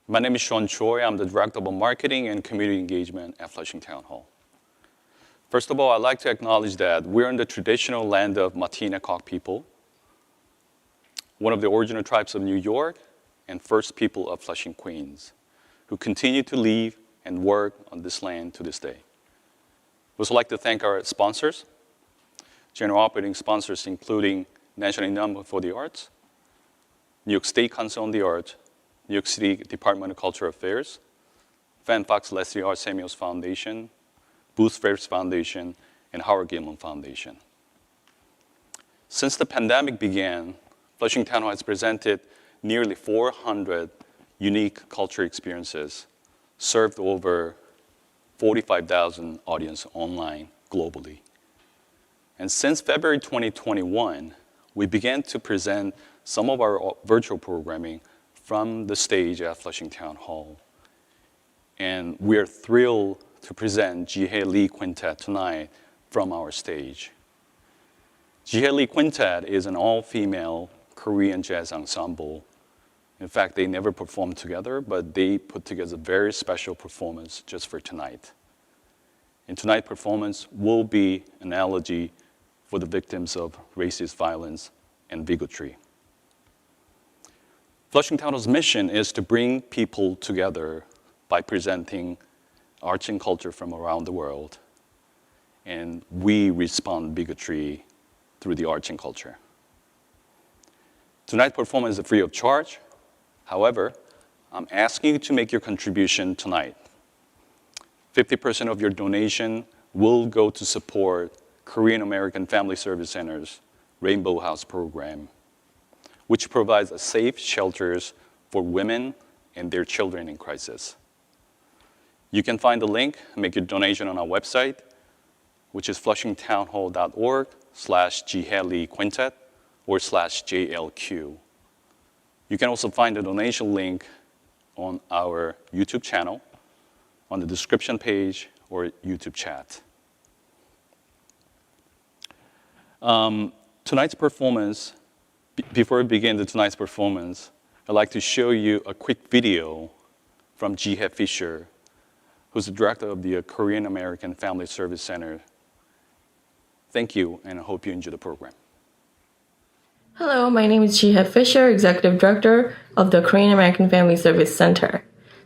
My name is Sean Choi. I'm the Director of Marketing and Community Engagement at Flushing Town Hall. First of all, I'd like to acknowledge that we're in the traditional land of Matinecock people, one of the original tribes of New York and first people of Flushing, Queens, who continue to live and work on this land to this day. We'd also like to thank our sponsors, general operating sponsors including National Endowment for the Arts, New York State Council on the Arts, New York City Department of Cultural Affairs, Fan Fox Leslie R. Samuels Foundation, Booth Ferris Foundation, and Howard Gilman Foundation. Since the pandemic began, Flushing Town Hall has presented nearly 400 unique cultural experiences, served over 45,000 audience online globally. And since February 2021, we began to present some of our virtual programming from the stage at Flushing Town Hall. And we're thrilled to present Jihye Lee Quintet tonight from our stage. Jihye Lee Quintet is an all-female Korean jazz ensemble. In fact, they never performed together, but they put together a very special performance just for tonight. And tonight's performance will be an elegy for the victims of racist violence and bigotry. Flushing Town Hall's mission is to bring people together by presenting arts and culture from around the world. And we respond to bigotry through the arts and culture. Tonight's performance is free of charge. However, I'm asking you to make your contribution tonight. 50% of your donation will go to support Korean American Family Service Center's Rainbow House program, which provides a safe shelters for women and their children in crisis. You can find the link and make your donation on our website, which is flushingtownhall.org/Jihye Lee Quintet or /JLQ. You can also find the donation link on our YouTube channel, on the description page or YouTube chat. Tonight's performance, before we begin tonight's performance, I'd like to show you a quick video from Jihye Fisher, who's the director of the Korean American Family Service Center. Thank you, and I hope you enjoy the program. Hello, my name is Jihye Fisher, Executive Director of the Korean American Family Service Center.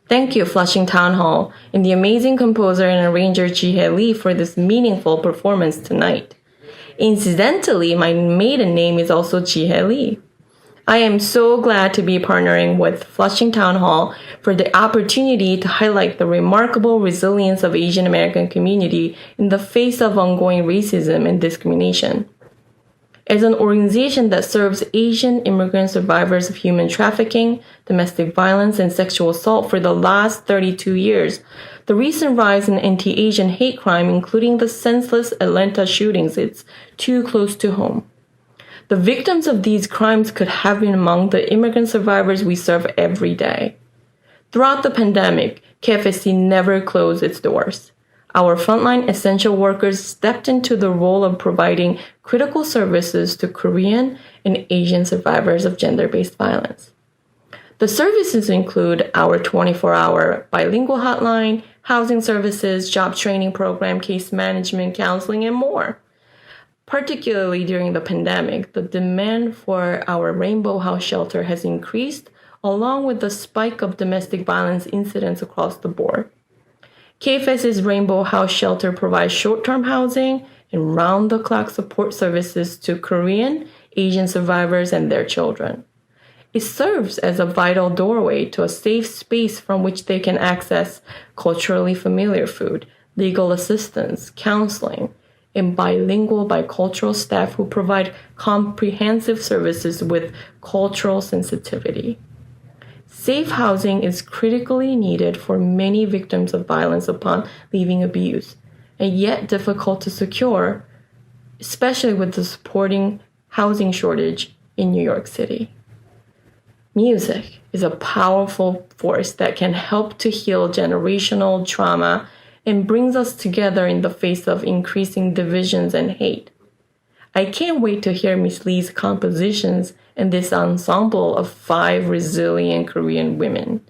Thank you, Flushing Town Hall, and the amazing composer and arranger Jihye Lee for this meaningful performance tonight. Incidentally, my maiden name is also Jihye Lee. I am so glad to be partnering with Flushing Town Hall for the opportunity to highlight the remarkable resilience of Asian American community in the face of ongoing racism and discrimination. As an organization that serves Asian immigrant survivors of human trafficking, domestic violence, and sexual assault for the last 32 years, the recent rise in anti-Asian hate crime, including the senseless Atlanta shootings, is too close to home. The victims of these crimes could have been among the immigrant survivors we serve every day. Throughout the pandemic, KFSC never closed its doors. Our frontline essential workers stepped into the role of providing critical services to Korean and Asian survivors of gender-based violence. The services include our 24-hour bilingual hotline, housing services, job training program, case management, counseling, and more. Particularly during the pandemic, the demand for our Rainbow House shelter has increased, along with the spike of domestic violence incidents across the board. KFS's Rainbow House shelter provides short-term housing and round-the-clock support services to Korean, Asian survivors and their children. It serves as a vital doorway to a safe space from which they can access culturally familiar food, legal assistance, counseling, and bilingual bicultural staff who provide comprehensive services with cultural sensitivity. Safe housing is critically needed for many victims of violence upon leaving abuse, and yet difficult to secure, especially with the supporting housing shortage in New York City. Music is a powerful force that can help to heal generational trauma and brings us together in the face of increasing divisions and hate. I can't wait to hear Miss Lee's compositions and this ensemble of 5 resilient Korean women.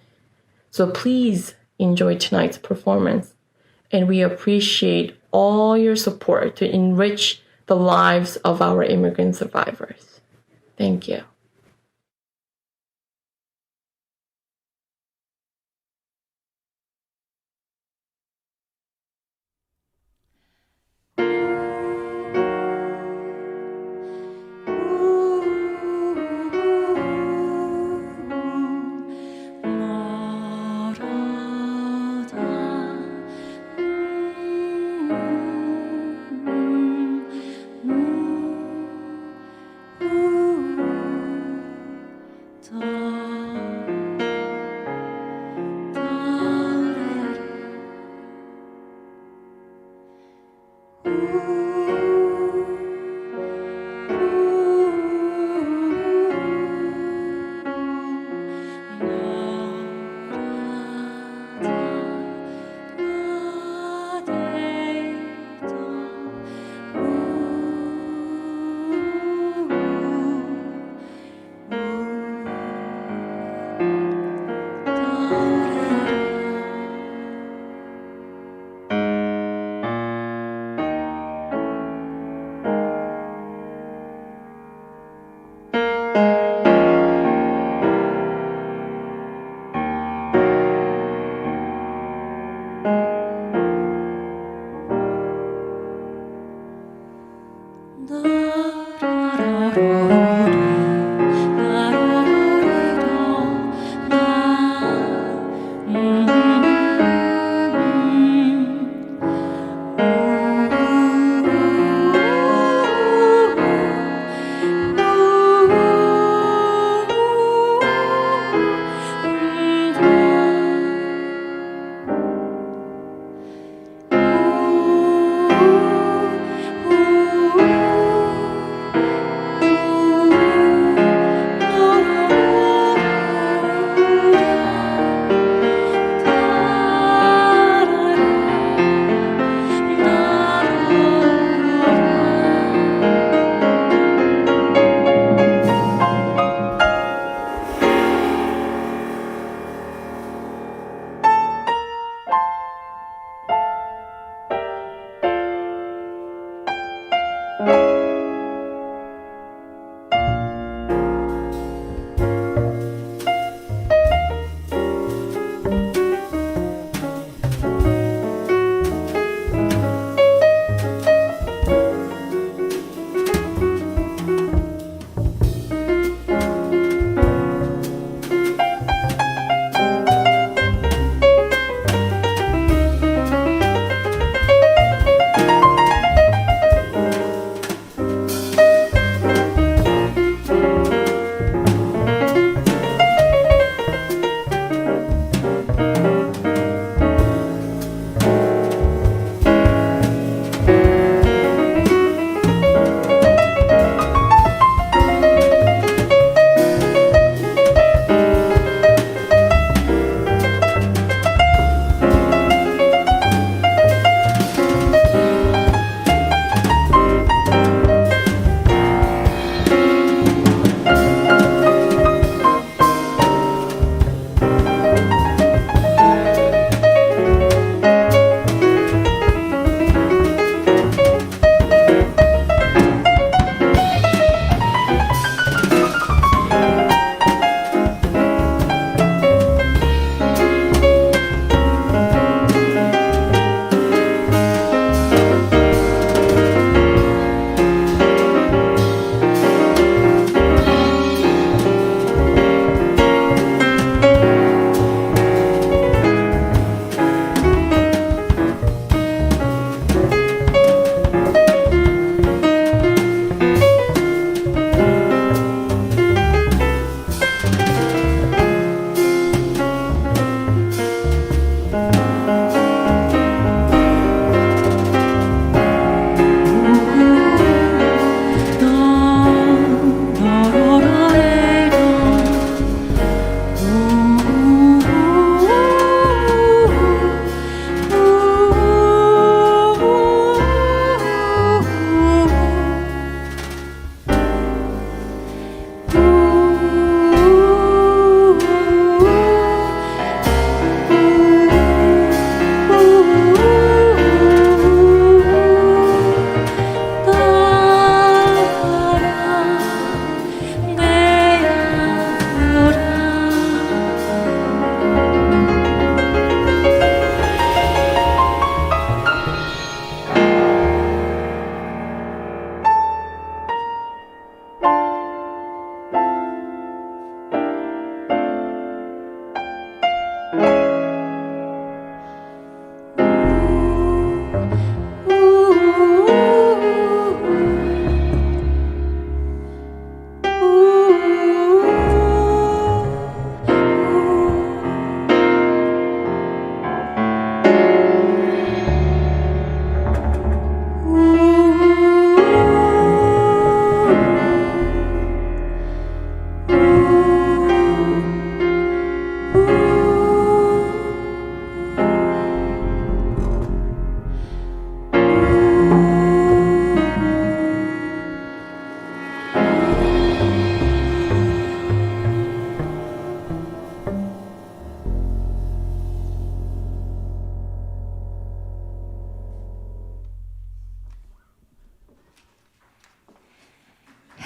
So please enjoy tonight's performance, and we appreciate all your support to enrich the lives of our immigrant survivors. Thank you.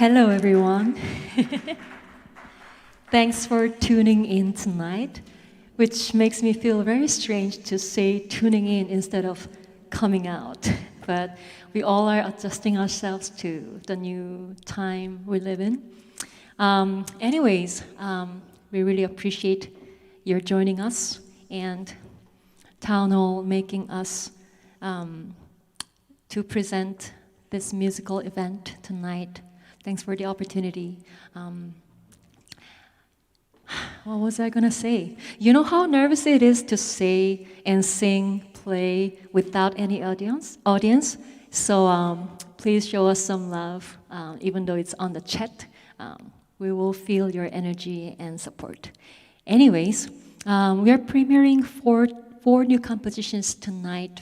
Hello, everyone. Thanks for tuning in tonight, which makes me feel very strange to say tuning in instead of coming out. But we all are adjusting ourselves to the new time we live in. Anyways, we really appreciate your joining us and Town Hall making us to present this musical event tonight. Thanks for the opportunity. What was I gonna say? You know how nervous it is to say and sing, play without any audience? So please show us some love, even though it's on the chat. We will feel your energy and support. Anyways, we are premiering four new compositions tonight,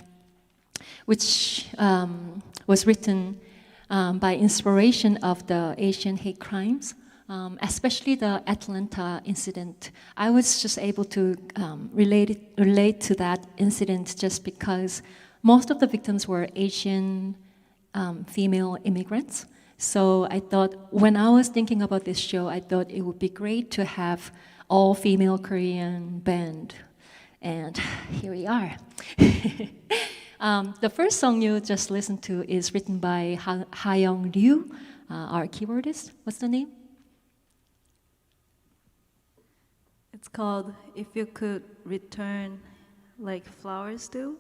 which was written by inspiration of the Asian hate crimes, especially the Atlanta incident. I was just able to relate to that incident just because most of the victims were Asian female immigrants. So I thought, when I was thinking about this show, I thought it would be great to have all-female Korean band. And here we are. The first song you just listened to is written by Ha-young Ryu, our keyboardist. What's the name? It's called If You Could Return Like Flowers Do.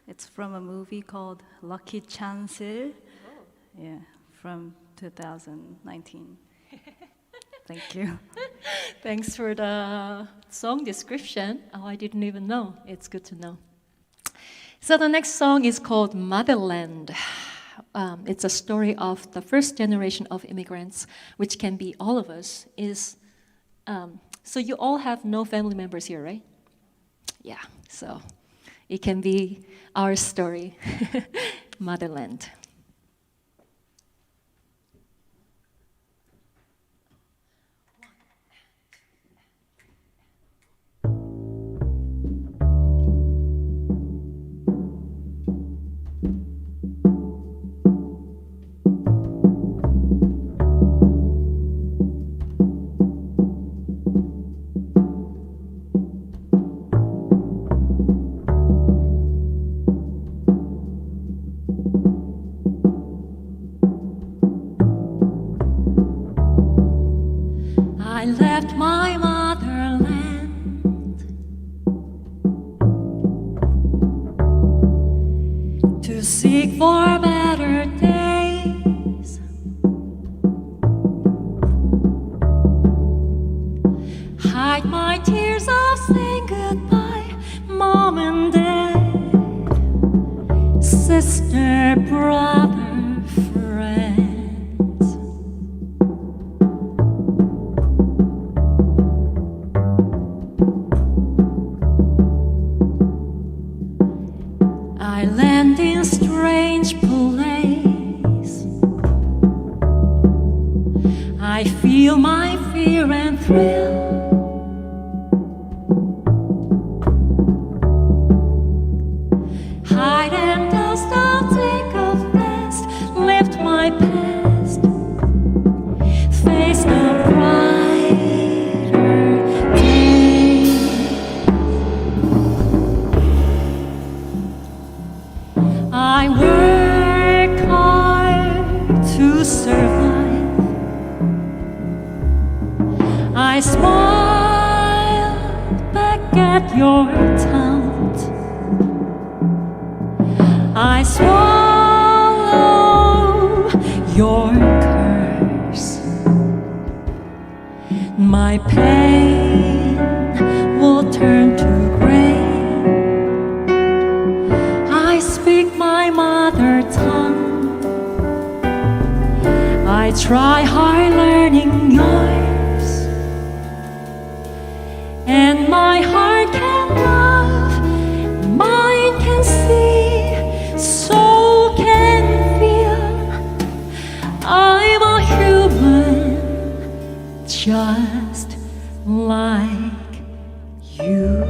It's from a movie called Lucky Chansil. Yeah, from 2019. Thank you. Thanks for the song description. Oh, I didn't even know. It's good to know. So the next song is called Motherland. It's a story of the first generation of immigrants, which can be all of us. So you all have no family members here, right? Yeah, so it can be our story, Motherland. I left my motherland to seek for better days. Hide my tears of saying goodbye, mom and dad, sister, brother, friends. I land in strange place. I feel my fear and thrill. Hide and dust, I'll take off best. Lift my past. Face the brighter day. I work hard to survive. I smile back at your taunt. I swallow your curse. My pain will turn to gray. I speak my mother tongue. I try hard learning yours. And my heart can love, mind can see, soul can feel. I'm a human just like you.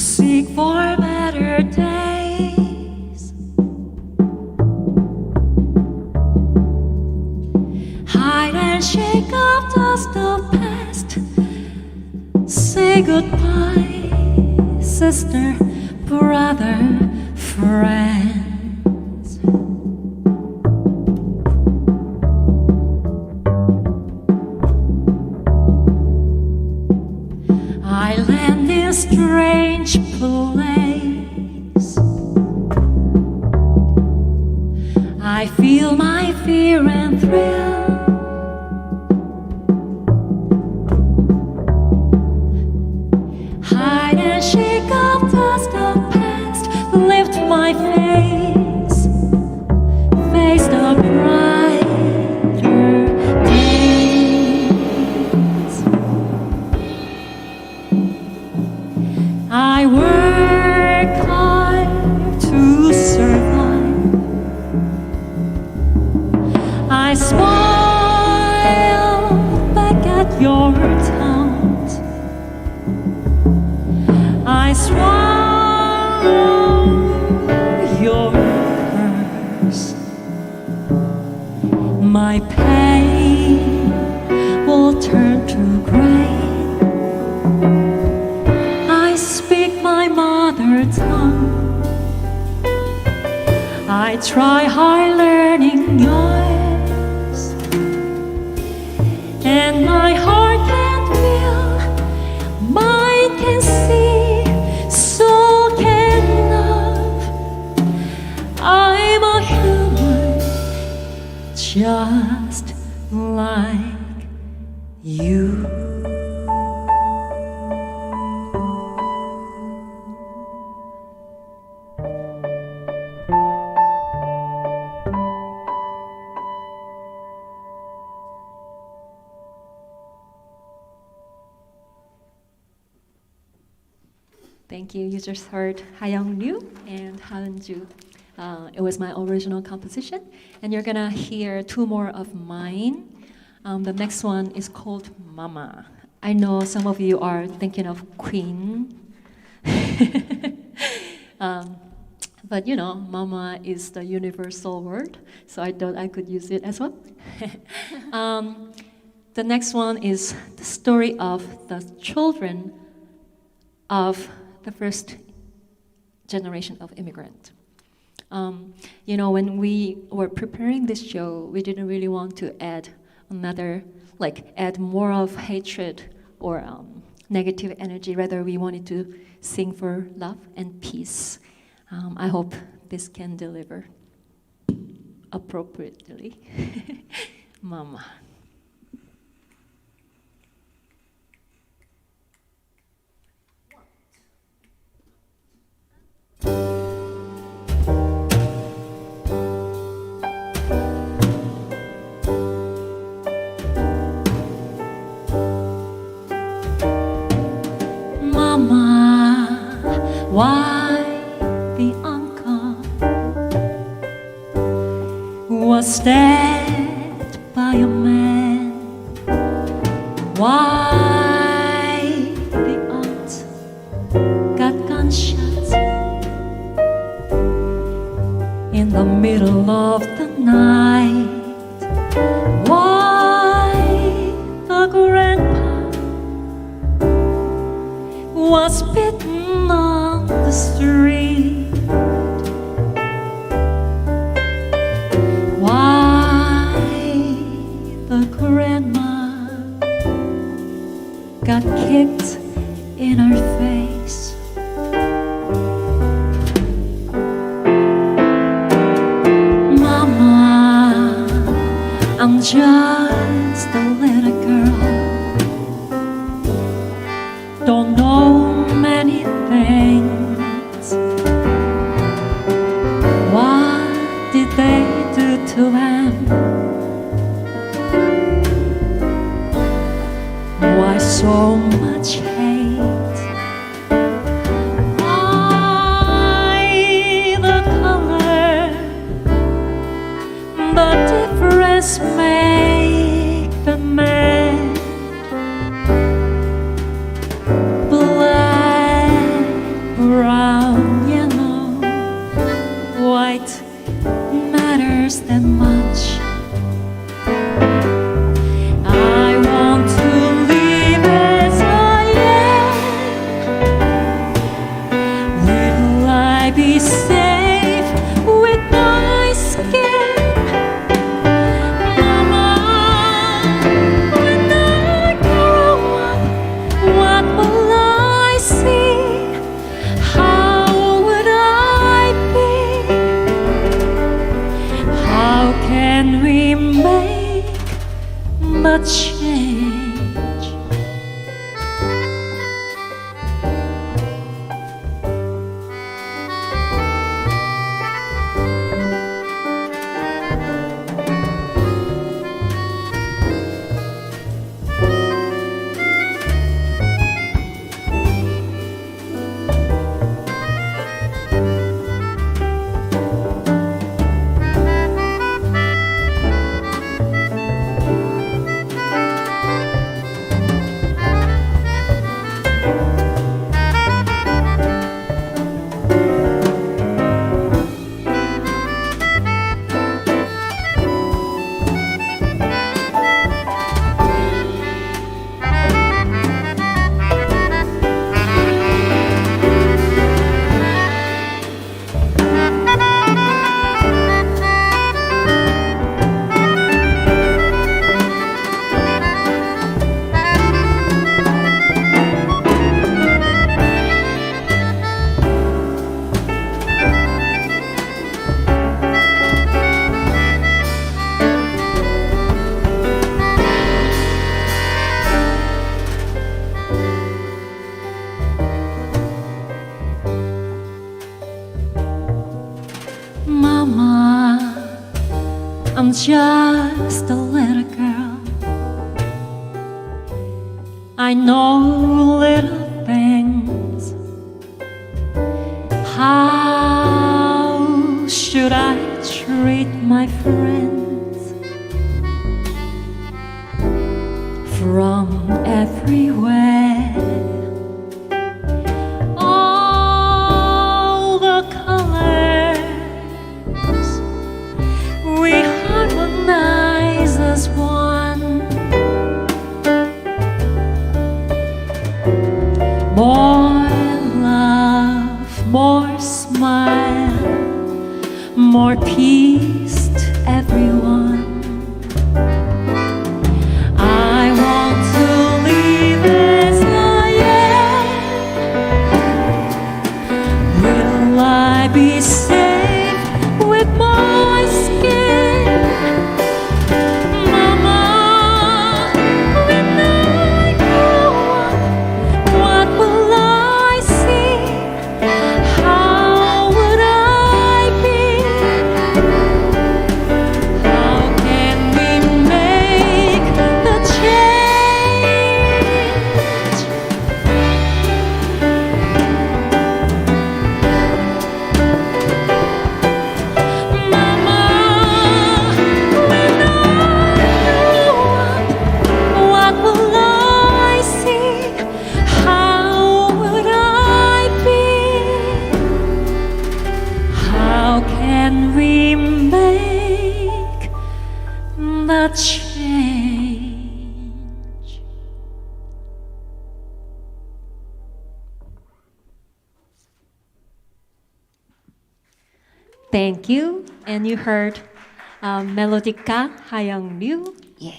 seek for better days. Hide and shake off dust of past. Say goodbye, sister, brother, friends. I land in strange place. I feel my fear and thrill. Hide and shake off dust of past. Lift my face, face the brighter days. I work hard to survive. I smile back at your taunt. I swallow your curse. My pain will turn to grain. I speak my mother tongue. I try hard learning yours, and my heart can feel, mind can see, soul can love. I'm a human just like you. Thank you. You just heard Hayoung Ryu and Haeunju. It was my original composition, and you're gonna hear two more of mine. The next one is called Mama. I know some of you are thinking of Queen, but you know, Mama is the universal word, so I thought I could use it as well. The next one is the story of the children of the first generation of immigrant. You know, when we were preparing this show, we didn't really want to add add more of hatred or negative energy. Rather, we wanted to sing for love and peace. I hope this can deliver appropriately. Mama. Why the uncle was stabbed by a man? Why the aunt got gunshot in the middle of the night? Why the grandpa was bitten on the street? Why the grandma got kicked in her face? Mama, I'm just a little girl, don't know many things. What did they do to him? Why so much hate? Why the color, the difference make the man black, the change. Mama, I'm just a little girl. I know little things. How should I treat my friends? From everywhere, all the colors, we harmonize as one. More love, more smile, more peace to everyone. I want to live as I am. Will I be safe with my skin? Mama, when I grow up, what will I see? How would I be? How can we make the change? Mama, when I grow up, what will I see? How would I be? How can we make the change? Thank you. And you heard Melodica Hayang Liu. Yeah.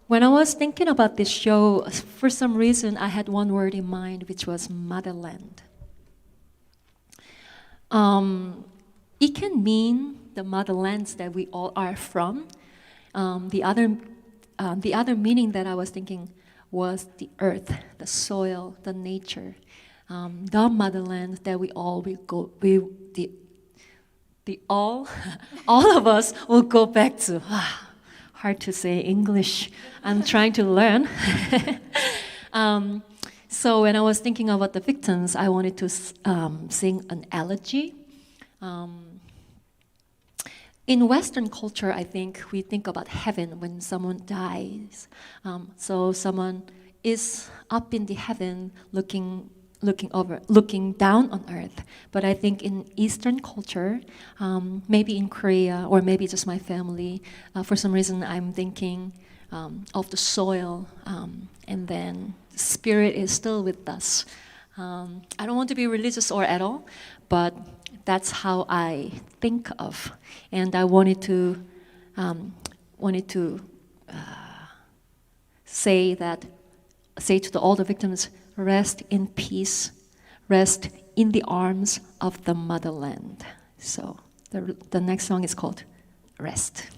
When I was thinking about this show, for some reason I had one word in mind, which was Motherland. It can mean the motherlands that we all are from. The other meaning that I was thinking was the earth, the soil, the nature, the motherland that we all will go. All of us will go back to. Hard to say English. I'm trying to learn. So when I was thinking about the victims, I wanted to sing an elegy. In Western culture, I think we think about heaven when someone dies. So someone is up in the heaven looking down on earth. But I think in Eastern culture, maybe in Korea, or maybe just my family, for some reason I'm thinking of the soil, and then spirit is still with us. I don't want to be religious or at all, but that's how I think of, and I wanted to say to all the victims, rest in peace, rest in the arms of the motherland. So the next song is called Rest.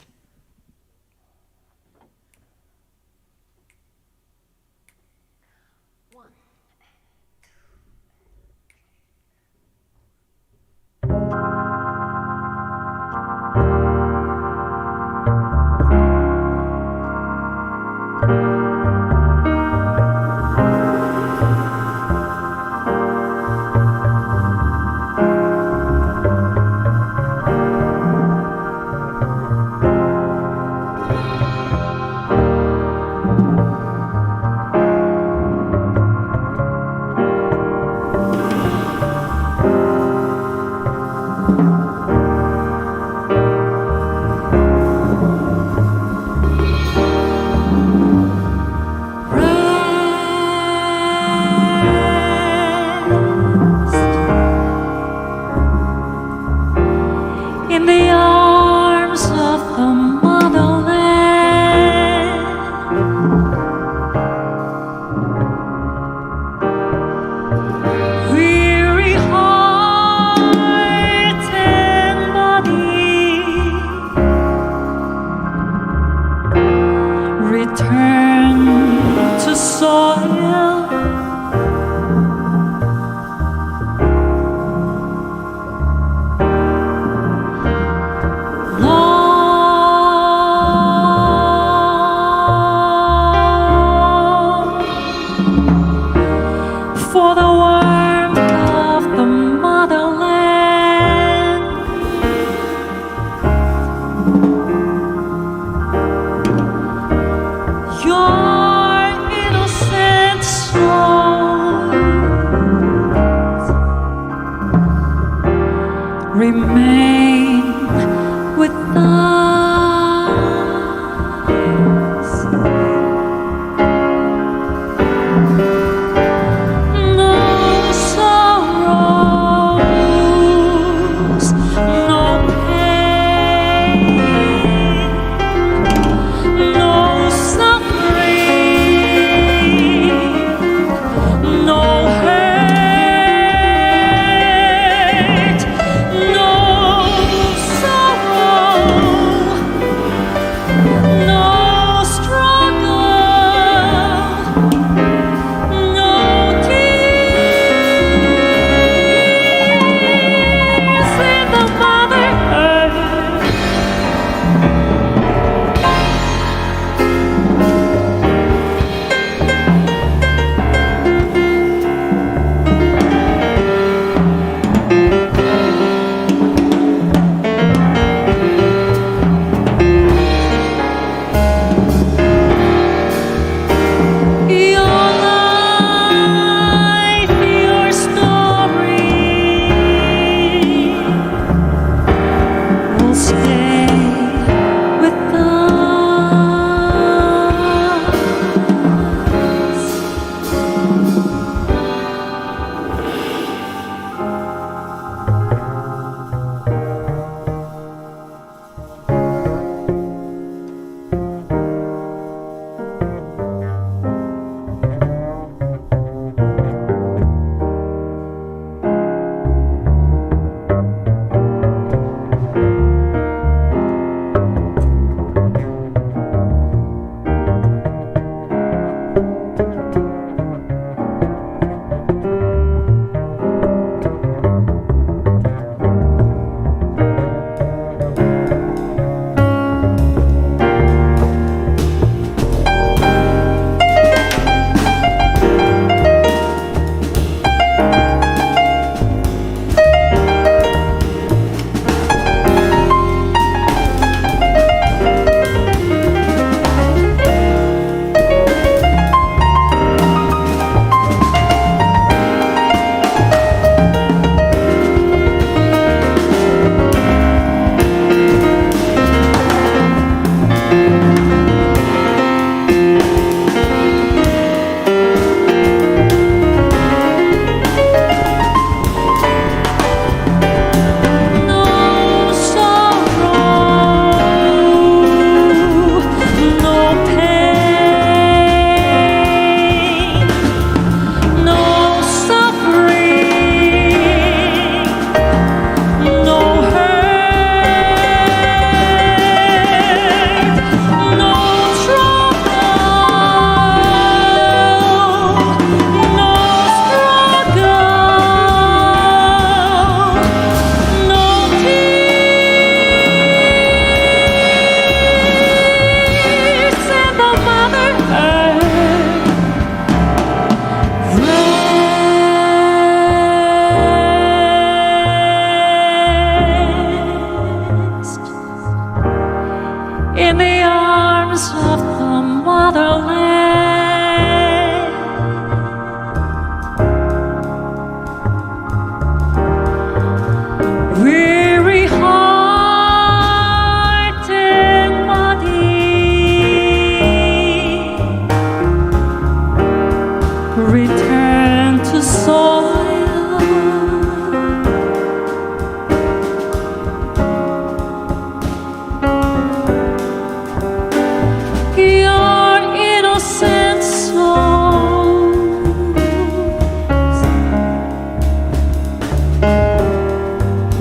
For the warmth of the motherland, your innocent souls remain with us.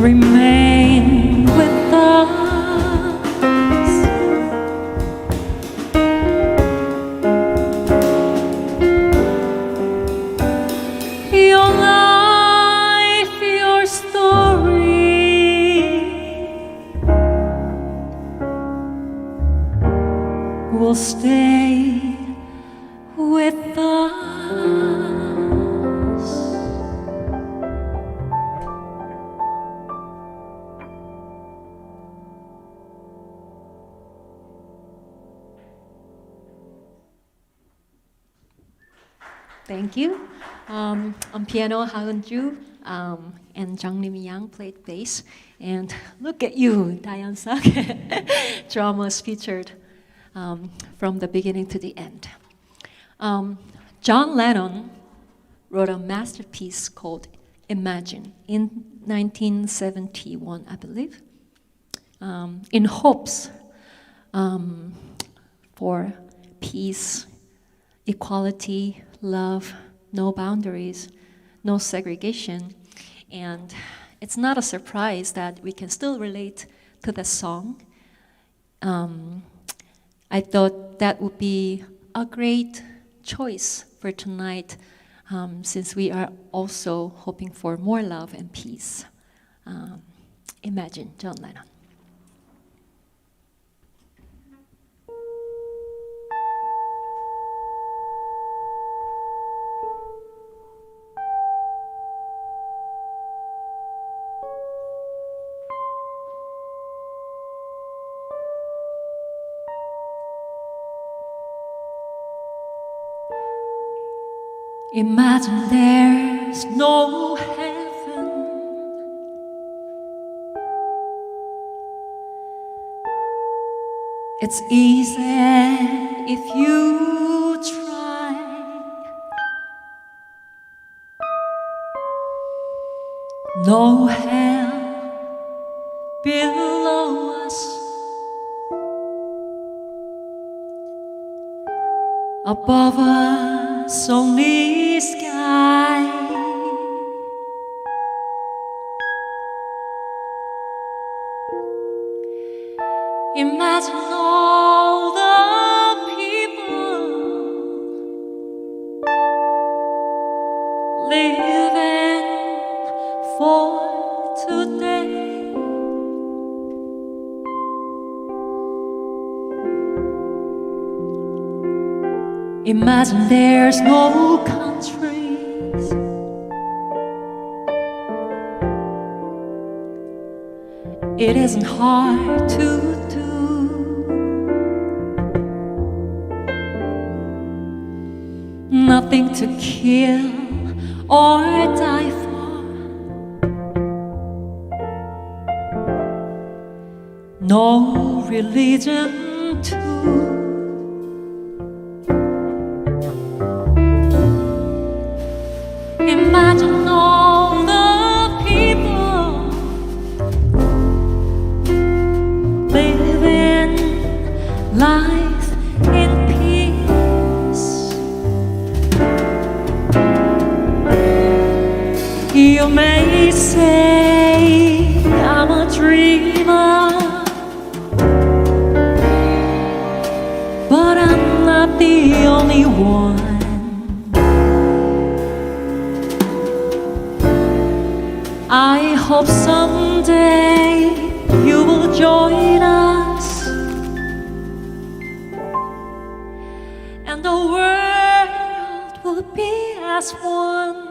remain with us. with us. Thank you. On piano, Ha-eun-ju and Jang Lim-yang played bass. And look at you, Dayan Sak. Drummers featured from the beginning to the end. John Lennon wrote a masterpiece called Imagine in 1971, I believe, in hopes for peace, equality, love, no boundaries, no segregation. And it's not a surprise that we can still relate to the song. I thought that would be a great choice for tonight, since we are also hoping for more love and peace. Imagine, John Lennon. Imagine there's no heaven. It's easy if you try. No hell below us. Above us only sky. Imagine all the people living for today. Imagine there's no countries. It isn't hard to do. Nothing to kill or die for. No religion too. Imagine all the people living life in peace. You may say I'm a dreamer, but I'm not the only one. I hope someday you will join us, and the world will be as one.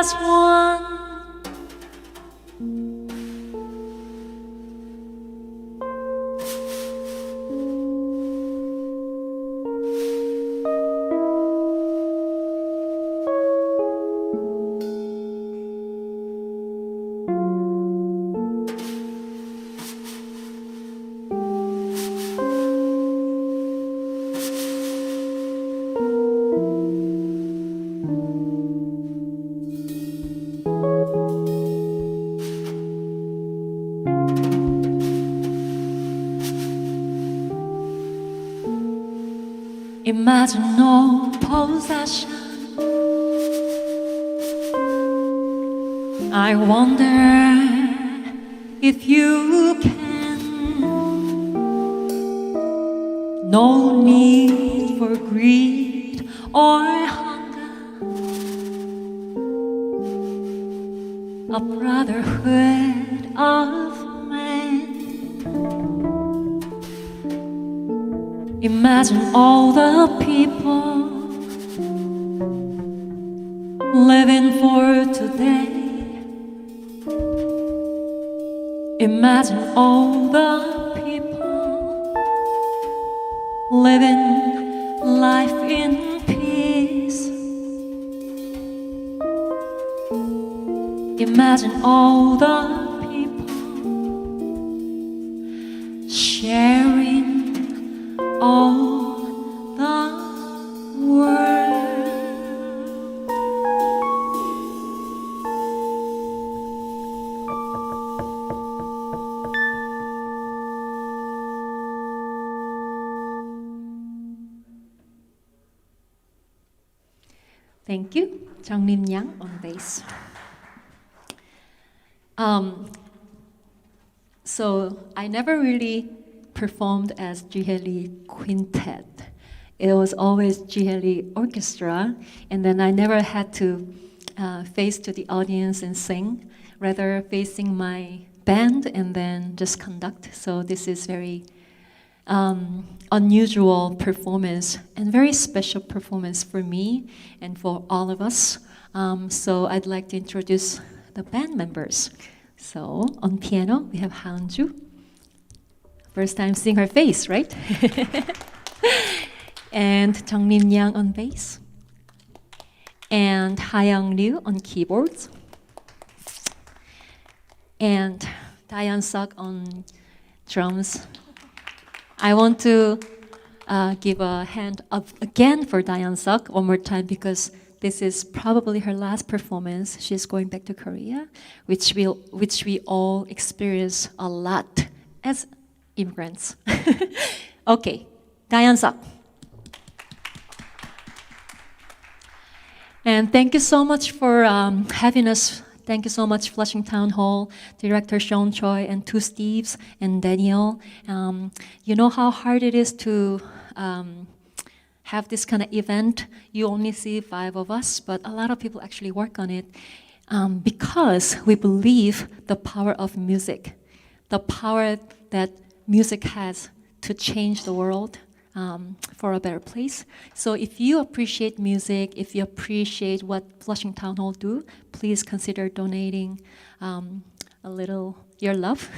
as one. Imagine no possession. I wonder if you can. No need for greed or hunger. A brotherhood of men. Imagine all the people living for today. Imagine all the people living life in peace. Imagine all the people sharing all the world. Thank you. Jang-Lim Yang on bass. So I never really performed as Jihye Lee Quintet. It was always Jihye Lee Orchestra, and then I never had to face to the audience and sing, rather facing my band and then just conduct. So this is very unusual performance and very special performance for me and for all of us. So I'd like to introduce the band members. So on piano, we have Hanju. First time seeing her face, right? And Jang-Lim Yang on bass. And Ha-Young Liu on keyboards. And Dayan Sok on drums. I want to give a hand up again for Dayan Sok one more time because this is probably her last performance. She's going back to Korea, which we all experience a lot as immigrants. Okay, Dayan Sok. And thank you so much for having us. Thank you so much, Flushing Town Hall, Director Sean Choi, and two Steves, and Daniel. You know how hard it is to have this kind of event. You only see 5 of us, but a lot of people actually work on it because we believe the power of music, the power that music has to change the world for a better place. So if you appreciate music, if you appreciate what Flushing Town Hall do, please consider donating a little your love.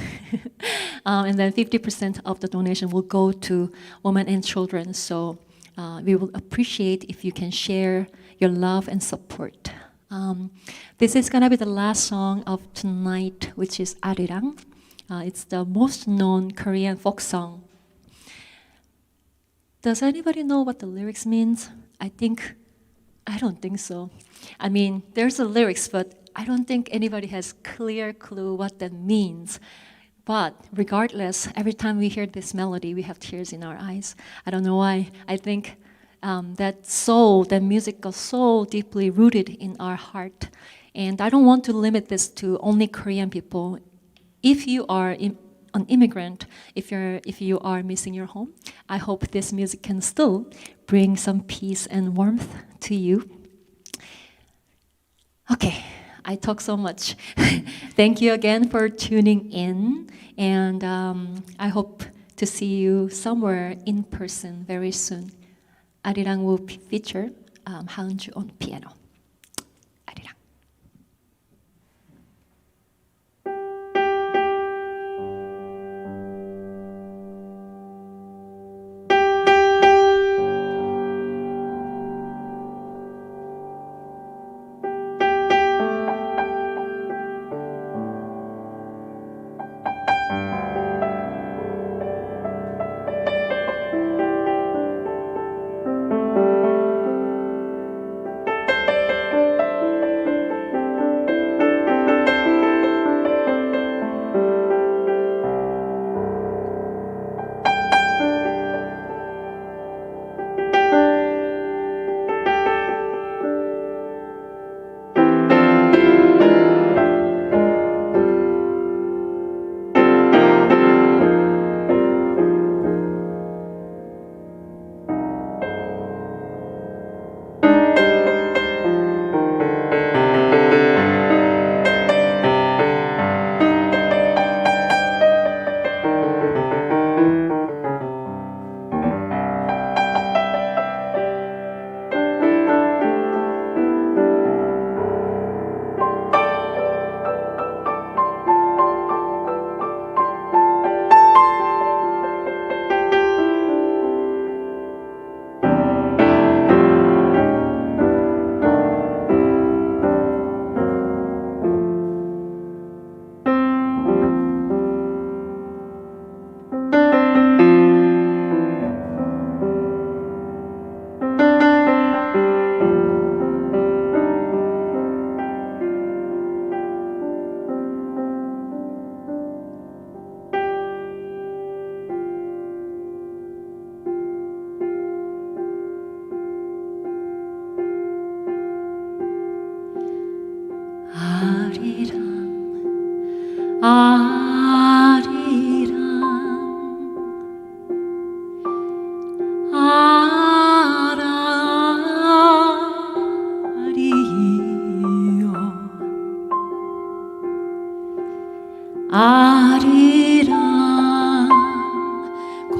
And then 50% of the donation will go to women and children. So we will appreciate if you can share your love and support. This is gonna be the last song of tonight, which is Arirang. It's the most known Korean folk song. Does anybody know what the lyrics means? I don't think so. I mean, there's the lyrics, but I don't think anybody has clear clue what that means. But regardless, every time we hear this melody, we have tears in our eyes. I don't know why. I think that soul, that music is so deeply rooted in our heart. And I don't want to limit this to only Korean people. If you are an immigrant, if you are missing your home, I hope this music can still bring some peace and warmth to you. Okay, I talk so much. Thank you again for tuning in, and I hope to see you somewhere in person very soon. Arirang will feature Hanju on piano. Arirang.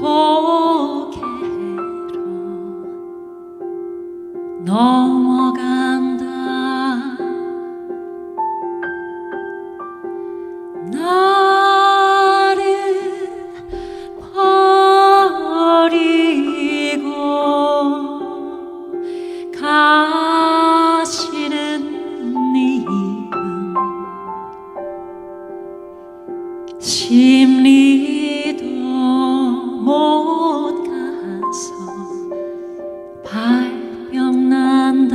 고개로 넘어간다. 나를 버리고 가시는 님은 심리도 못 가서 발병난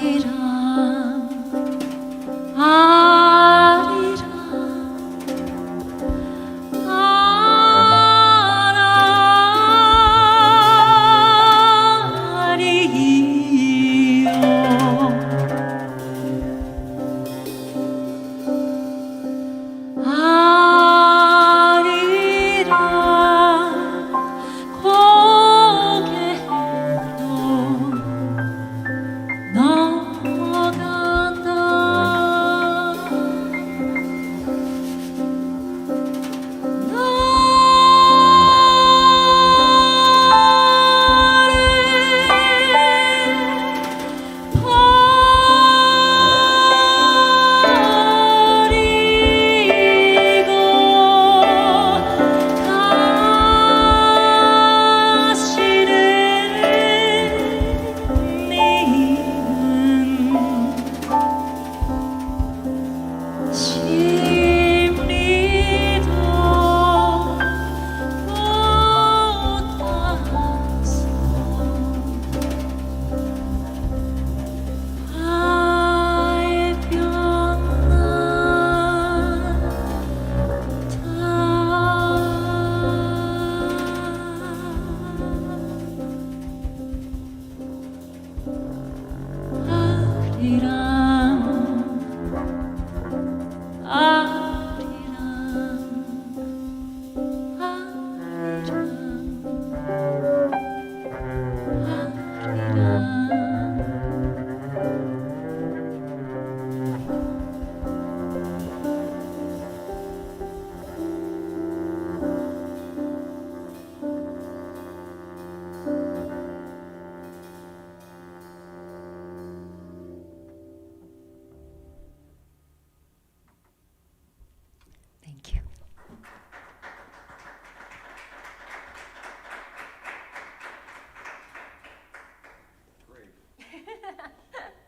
Thank you.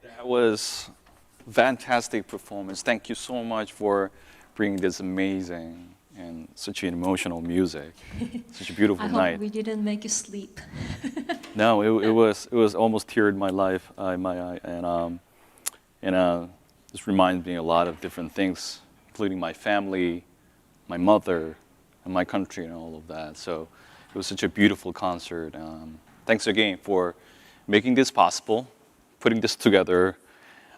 That was fantastic performance. Thank you so much for bringing this amazing and such an emotional music. Such a beautiful I night. hope we didn't make you sleep. No, it was almost teared my life, my eye, and this reminds me a lot of different things, including my family, my mother, and my country, and all of that. So it was such a beautiful concert. Thanks again for making this possible, putting this together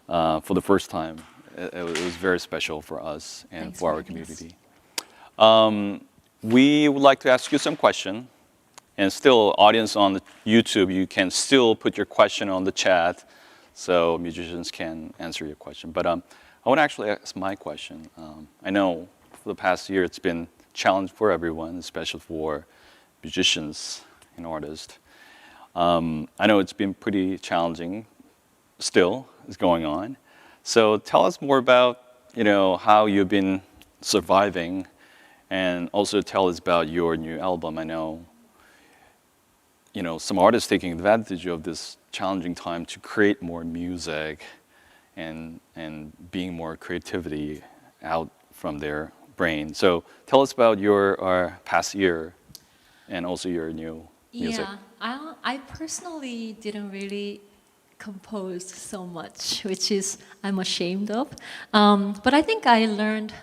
for the first time. It was very special for us and Thanks for for our having us. community. We would like to ask you some question, and still, audience on the YouTube, you can still put your question on the chat, so musicians can answer your question. But I want to actually ask my question. I know for the past year it's been a challenge for everyone, especially for musicians and artists. I know it's been pretty challenging. Still, is going on. So tell us more about how you've been surviving, and also tell us about your new album. I know some artists taking advantage of this challenging time to create more music and being more creativity out from their brain. So tell us about your past year and also your new music. Yeah, I personally didn't really compose so much, which is I'm ashamed of. But I think I learned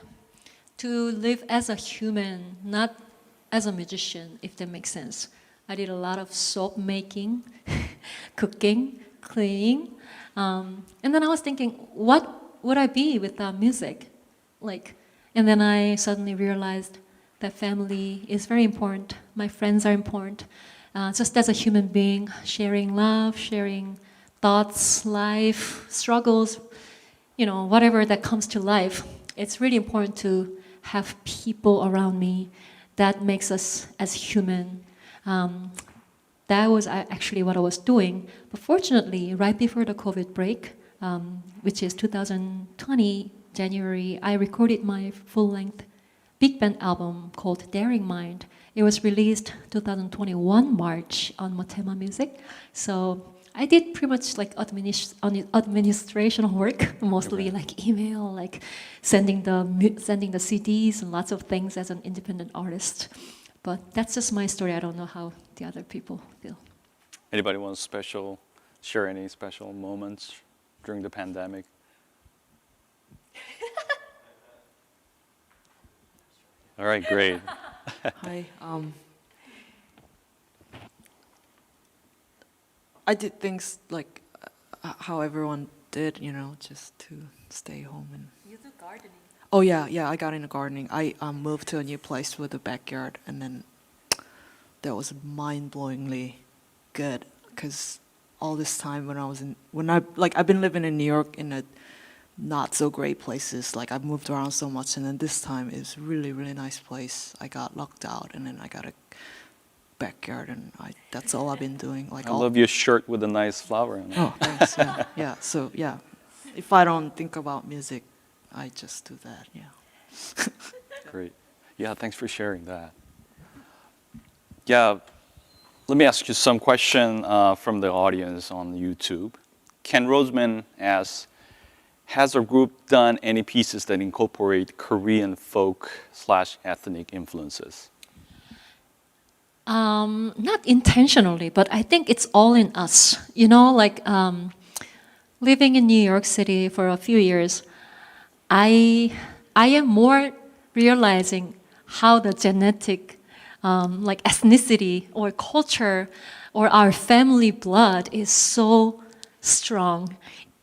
to live as a human, not as a musician, if that makes sense. I did a lot of soap making, cooking, cleaning. And then I was thinking, what would I be without music? And then I suddenly realized that family is very important. My friends are important. Just as a human being, sharing love, sharing thoughts, life, struggles, whatever that comes to life. It's really important to have people around me that makes us as human. That was actually what I was doing. But fortunately, right before the COVID break, which is 2020, January, I recorded my full-length big band album called Daring Mind. It was released 2021 March on Motema Music. So I did pretty much administration work, mostly like email, like sending the CDs and lots of things as an independent artist. But that's just my story. I don't know how the other people feel. Anybody want to share any special moments during the pandemic? All right, great. Hi. I did things like how everyone did, just to stay home and. You do gardening. Oh yeah, I got into gardening. I moved to a new place with a backyard, and then that was mind-blowingly good because all this time I've been living in New York in a not so great places. Like I've moved around so much, and then this time is really really nice place. I got locked out, and then I got a backyard, and that's all I've been doing. I love your shirt with a nice flower in it. Oh, thanks. Yeah. So yeah, if I don't think about music, I just do that. Yeah. Great. Yeah, thanks for sharing that. Yeah, let me ask you some question from the audience on YouTube. Ken Roseman asks, has our group done any pieces that incorporate Korean folk/ethnic influences? Not intentionally, but I think it's all in us. Living in New York City for a few years, I am more realizing how the genetic, ethnicity or culture or our family blood is so strong.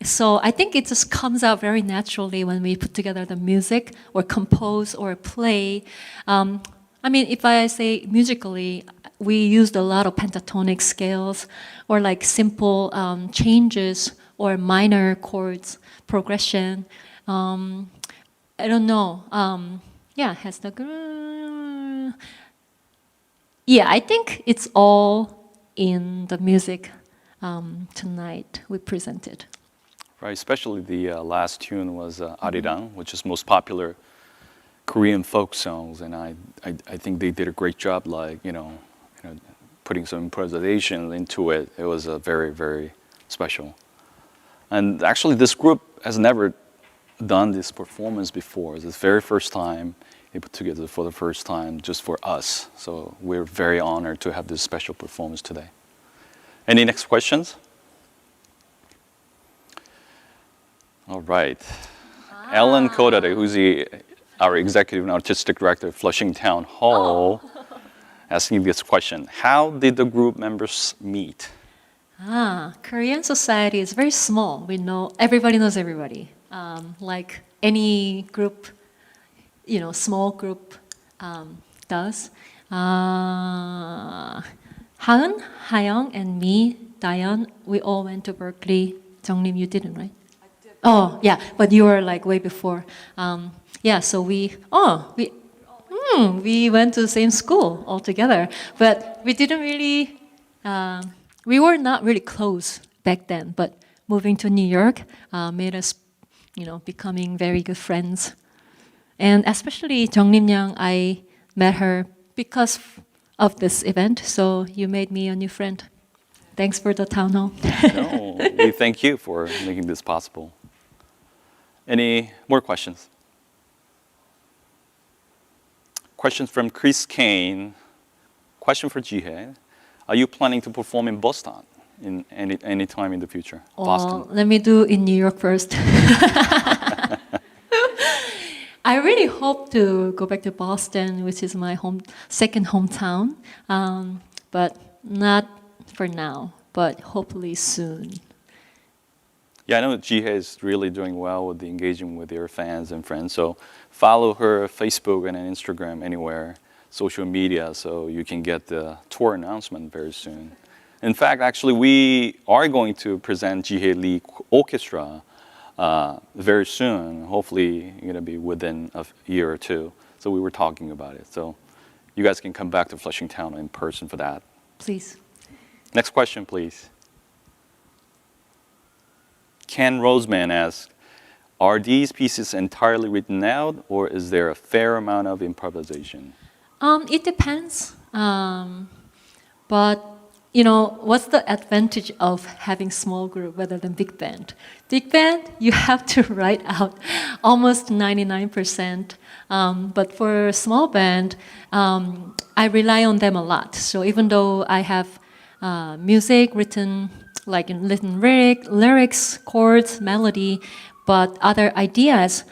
So I think it just comes out very naturally when we put together the music or compose or play. If I say musically, we used a lot of pentatonic scales or like simple changes or minor chords progression. I don't know. Has the. Yeah, I think it's all in the music tonight we presented. Right, especially the last tune was Arirang, which is most popular Korean folk songs, and I think they did a great job, putting some improvisation into it. It was very, very special. And actually, this group has never done this performance before. It's the very first time they put together for the first time just for us. So we're very honored to have this special performance today. Any next questions? All right. Ellen Kodade, who's our executive and artistic director of Flushing Town Hall, asking this question. How did the group members meet? Korean society is very small. Everybody knows everybody. Like any group, small group does. Haeun, Hayoung, and me, Dayeon, we all went to Berkeley. Jungnim, you didn't, right? I did. Oh, yeah, but you were like way before. So we went to the same school all together, but we didn't really, we were not really close back then, but moving to New York made us, becoming very good friends. And especially Jungnim Yang, I met her because of this event, so you made me a new friend. Thanks for the town hall. No, we thank you for making this possible. Any more questions? Questions from Chris Kane. Question for Jihye. Are you planning to perform in Boston in any time in the future? Boston. Let me do in New York first. I really hope to go back to Boston, which is my second hometown, but not for now, but hopefully soon. Yeah, I know Jihye is really doing well with the engagement with your fans and friends. So follow her Facebook and Instagram, anywhere, social media, so you can get the tour announcement very soon. In fact, actually, we are going to present Jihye Lee Orchestra very soon. Hopefully, going to be within a year or two. So we were talking about it. So you guys can come back to Flushing Town in person for that. Please. Next question, please. Ken Roseman asks, are these pieces entirely written out, or is there a fair amount of improvisation? It depends. But, what's the advantage of having small group rather than big band? Big band, you have to write out almost 99%. But for small band, I rely on them a lot. So even though I have music written like in written lyrics, chords, melody, but other ideas,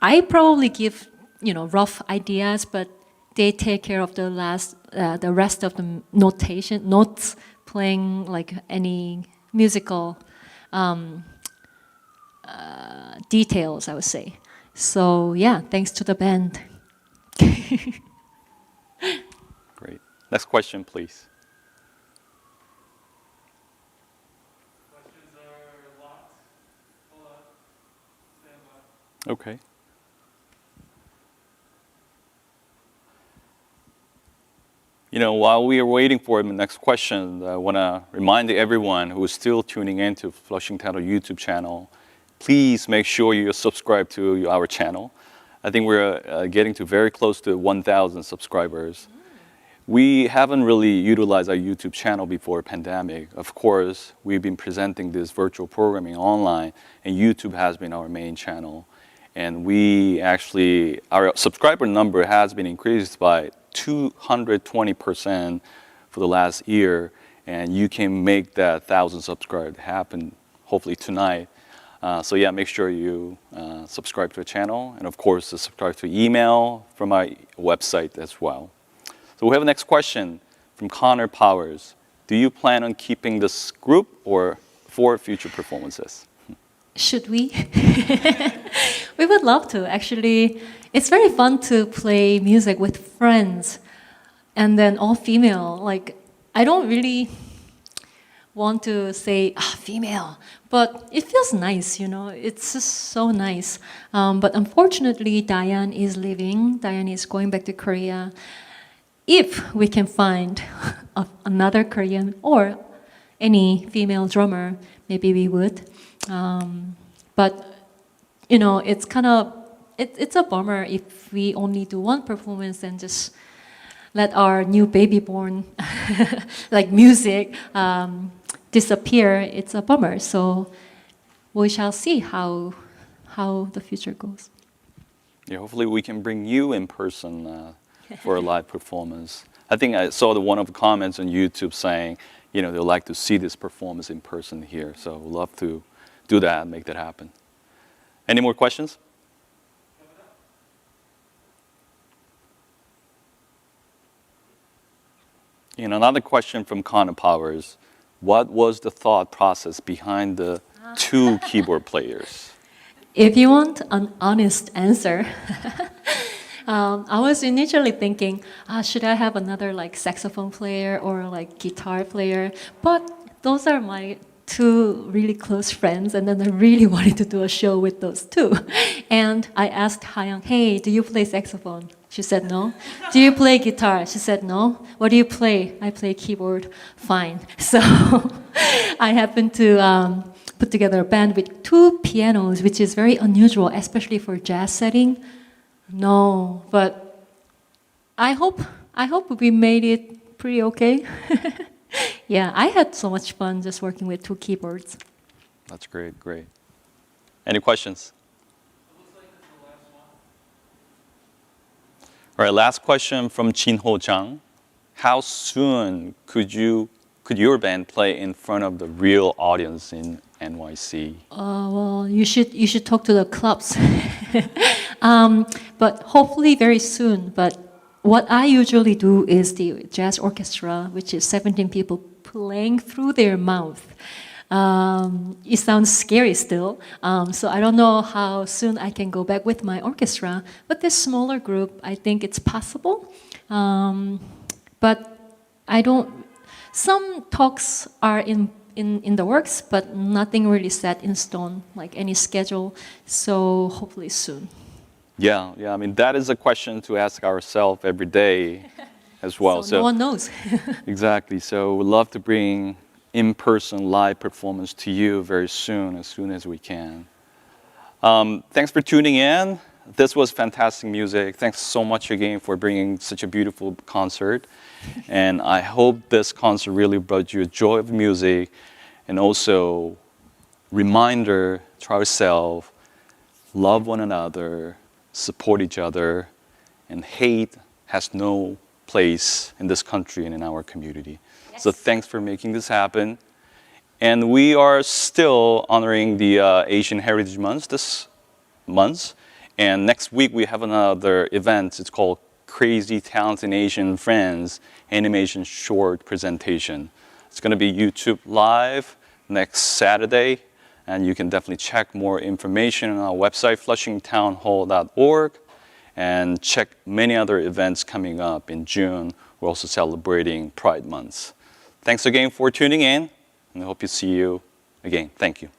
I probably give, rough ideas, but they take care of the rest of the notes, playing like any musical details, I would say. So yeah, thanks to the band. Great. Next question, please. Questions are locked. Hold on. Stand by. Okay. While we are waiting for the next question, I want to remind everyone who is still tuning in to Flushing Title YouTube channel, please make sure you subscribe to our channel. I think we're getting to very close to 1,000 subscribers. We haven't really utilized our YouTube channel before pandemic. Of course, we've been presenting this virtual programming online, and YouTube has been our main channel. And our subscriber number has been increased by 220% for the last year, and you can make that 1,000 subscribers happen hopefully tonight. So yeah, make sure you subscribe to the channel, and of course subscribe to email from our website as well. So we have a next question from Connor Powers. Do you plan on keeping this group or for future performances? Should we? We would love to, actually. It's very fun to play music with friends and then all female. Like, I don't really want to say female, but it feels nice, It's just so nice. But unfortunately, Diane is leaving. Diane is going back to Korea. If we can find another Korean or any female drummer, maybe we would. But it's kind of it's a bummer if we only do one performance and just let our new baby born like music disappear. It's a bummer. So we shall see how the future goes. Yeah, hopefully we can bring you in person for a live performance. I think I saw one of the comments on YouTube saying, they'd like to see this performance in person here. So we'd love to do that, make that happen. Any more questions? Another question from Connor Powers. What was the thought process behind the 2 keyboard players? If you want an honest answer, I was initially thinking, should I have another like saxophone player or like guitar player? But those are my 2 really close friends, and then I really wanted to do a show with those 2. And I asked Hayoung, hey, do you play saxophone? She said no. Do you play guitar? She said no. What do you play? I play keyboard. Fine. So I happened to put together a band with 2 pianos, which is very unusual, especially for jazz setting. No, but I hope we made it pretty okay. Yeah, I had so much fun just working with 2 keyboards. That's great. Any questions? All right, last question from Jinho Jang. How soon could your band play in front of the real audience in NYC? Well, you should talk to the clubs. But hopefully very soon. But what I usually do is the jazz orchestra, which is 17 people playing through their mouth. It sounds scary still, so I don't know how soon I can go back with my orchestra. But this smaller group, I think it's possible. But I don't. Some talks are in the works, but nothing really set in stone, like any schedule. So hopefully soon. Yeah. I mean, that is a question to ask ourselves every day as well. So no one knows. Exactly. So we'd love to bring in-person live performance to you very soon as we can. Thanks for tuning in. This was fantastic music. Thanks so much again for bringing such a beautiful concert. And I hope this concert really brought you a joy of music and also reminder to ourselves, love one another, support each other, and hate has no place in this country and in our community. Yes. So thanks for making this happen. And we are still honoring the Asian Heritage Month this month. And next week we have another event. It's called Crazy Talented Asian Friends Animation Short Presentation. It's going to be YouTube Live next Saturday. And you can definitely check more information on our website, flushingtownhall.org. And check many other events coming up in June. We're also celebrating Pride Month. Thanks again for tuning in. And I hope to see you again. Thank you.